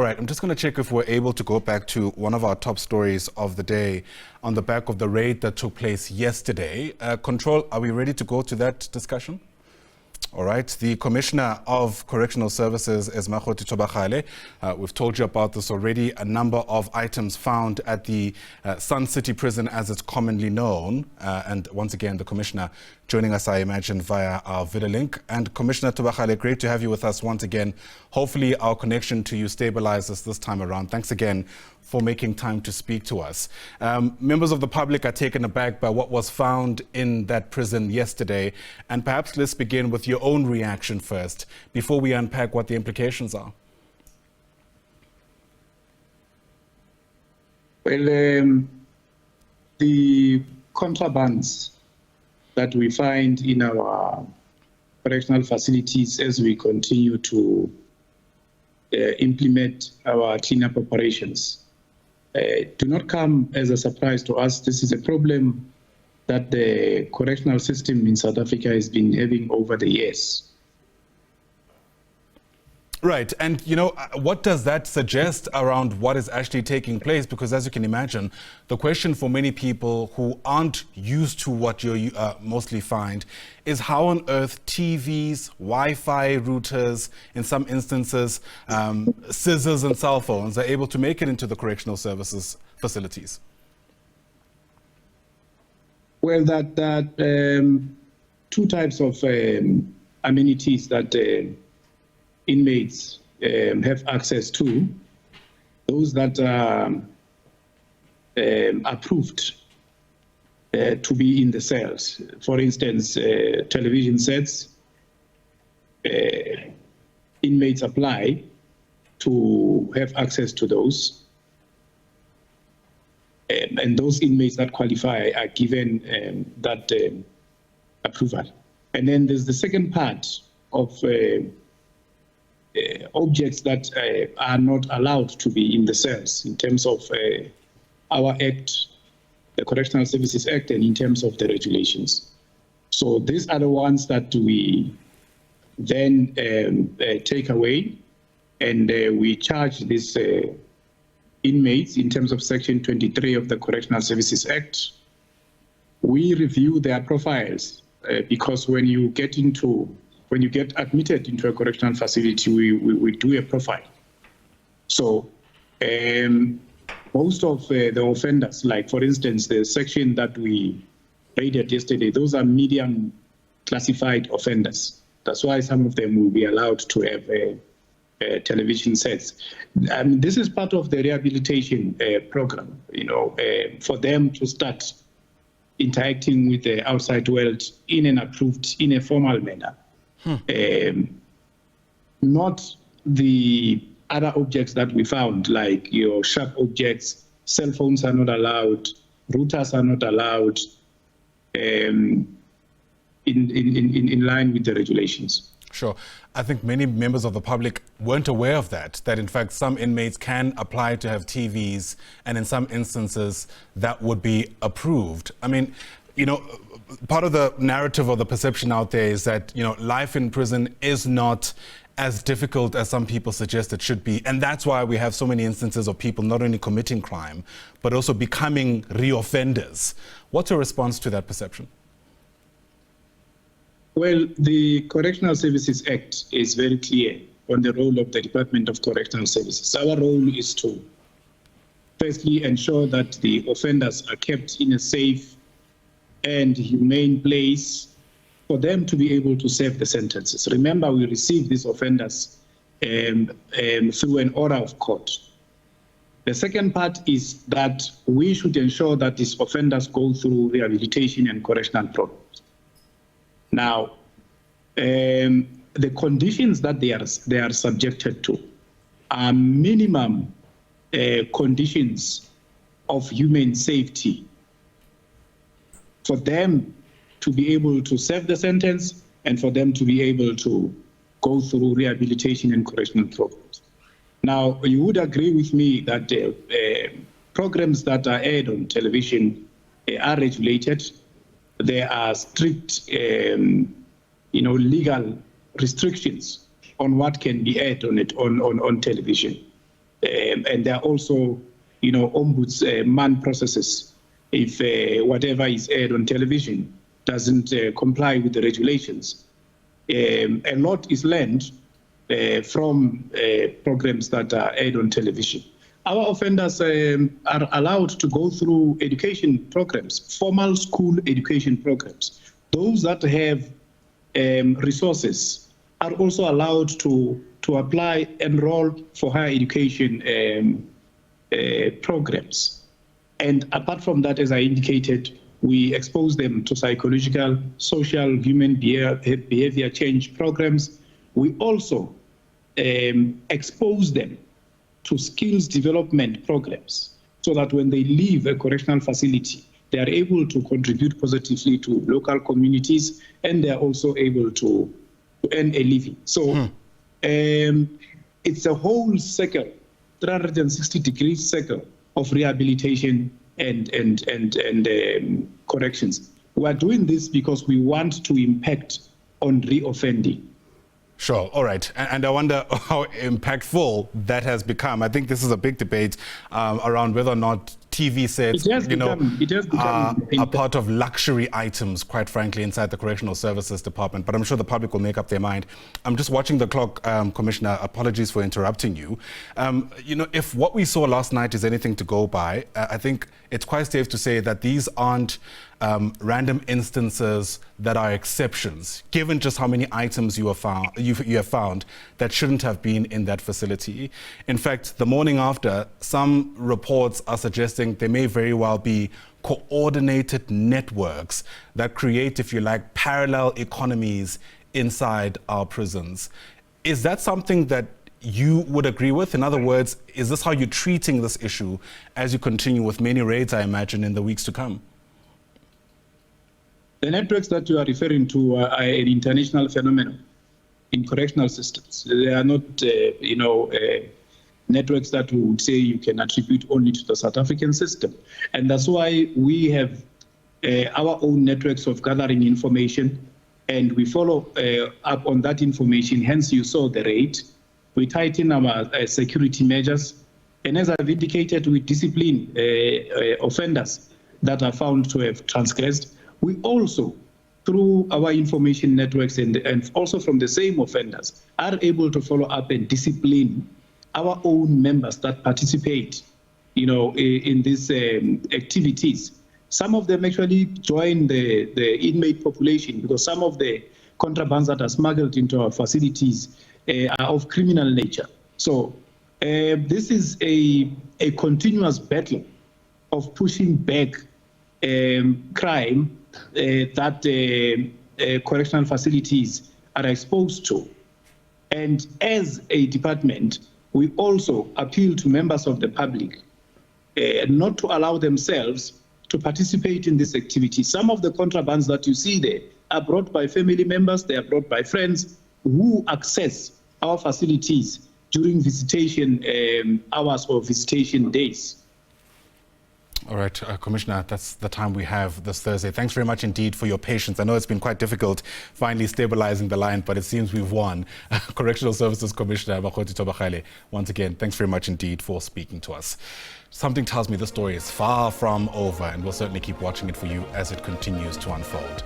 right, I'm just going to check if we're able to go back to one of our top stories of the day on the back of the raid that took place yesterday. Control, are we ready to go to that discussion? All right, the Commissioner of Correctional Services is Makgothi Thobakgale. We've told you about this already. A number of items found at the Sun City Prison, as it's commonly known. And once again, the Commissioner joining us, I imagine, via our video link. And Commissioner Thobakgale, great to have you with us once again. Hopefully our connection to you stabilizes this time around. Thanks again for making time to speak to us. Members of the public are taken aback by what was found in that prison yesterday. And perhaps let's begin with your own reaction first, before we unpack what the implications are. Well, the contrabands that we find in our correctional facilities as we continue to implement our cleanup operations do not come as a surprise to us. This is a problem that the correctional system in South Africa has been having over the years. Right. And, you know, what does that suggest around what is actually taking place? Because as you can imagine, the question for many people who aren't used to what you mostly find is how on earth TVs, Wi-Fi routers, in some instances, scissors and cell phones are able to make it into the correctional services facilities. Well, two types of amenities that inmates have access to, those that are approved to be in the cells. For instance, television sets, inmates apply to have access to those. And those inmates that qualify are given that approval. And then there's the second part of objects that are not allowed to be in the cells in terms of our Act, the Correctional Services Act, and in terms of the regulations. So these are the ones that we then take away, and we charge these inmates in terms of Section 23 of the Correctional Services Act. We review their profiles because when you get admitted into a correctional facility, we do a profile. So most of the offenders, like for instance, the section that we raided yesterday, those are medium classified offenders. That's why some of them will be allowed to have television sets. This is part of the rehabilitation program, you know, for them to start interacting with the outside world in a formal manner. Not the other objects that we found, like your sharp objects. Cell phones are not allowed, routers are not allowed, in line with the regulations. Sure. I think many members of the public weren't aware of that in fact some inmates can apply to have TVs, and in some instances that would be approved. I mean, you know, part of the narrative or the perception out there is that, you know, life in prison is not as difficult as some people suggest it should be. And that's why we have so many instances of people not only committing crime, but also becoming reoffenders. What's your response to that perception? Well, the Correctional Services Act is very clear on the role of the Department of Correctional Services. Our role is to firstly ensure that the offenders are kept in a safe and humane place for them to be able to serve the sentences. Remember, we receive these offenders through an order of court. The second part is that we should ensure that these offenders go through rehabilitation and correctional programs. Now, the conditions that they are subjected to are minimum conditions of human safety for them to be able to serve the sentence and for them to be able to go through rehabilitation and correctional programs. Now, you would agree with me that programs that are aired on television are regulated. There are strict, legal restrictions on what can be aired on television. And there are also, ombudsman processes if whatever is aired on television doesn't comply with the regulations. A lot is learned from programs that are aired on television. Our offenders are allowed to go through education programs, formal school education programs. Those that have resources are also allowed to apply, enroll for higher education programs. And apart from that, as I indicated, we expose them to psychological, social, human behavior change programs. We also expose them to skills development programs so that when they leave a correctional facility, they are able to contribute positively to local communities, and they are also able to earn a living. So it's a whole circle, 360-degree circle of rehabilitation and corrections. We are doing this because we want to impact on reoffending. Sure. All right. And I wonder how impactful that has become. I think this is a big debate around whether or not TV sets, are part of luxury items, quite frankly, inside the Correctional Services Department. But I'm sure the public will make up their mind. I'm just watching the clock, Commissioner. Apologies for interrupting you. If what we saw last night is anything to go by, I think it's quite safe to say that these aren't random instances that are exceptions, given just how many items you have found that shouldn't have been in that facility. In fact, the morning after, some reports are suggesting there may very well be coordinated networks that create, if you like, parallel economies inside our prisons. Is that something that you would agree with? In other words, is this how you're treating this issue as you continue with many raids, I imagine, in the weeks to come? The networks that you are referring to are an international phenomenon in correctional systems. They are not, networks that we would say you can attribute only to the South African system. And that's why we have our own networks of gathering information, and we follow up on that information. Hence, you saw the raid. We tighten our security measures. And as I've indicated, we discipline offenders that are found to have transgressed. We also, through our information networks and also from the same offenders, are able to follow up and discipline our own members that participate, in these activities. Some of them actually join the inmate population because some of the contrabands that are smuggled into our facilities are of criminal nature. So this is a continuous battle of pushing back crime that correctional facilities are exposed to. And as a department, we also appeal to members of the public not to allow themselves to participate in this activity. Some of the contrabands that you see there are brought by family members, they are brought by friends who access our facilities during visitation hours or visitation days. All right, Commissioner, that's the time we have this Thursday. Thanks very much indeed for your patience. I know it's been quite difficult finally stabilizing the line, but it seems we've won. Correctional Services Commissioner Makgothi Thobakgale, once again, thanks very much indeed for speaking to us. Something tells me the story is far from over, and we'll certainly keep watching it for you as it continues to unfold.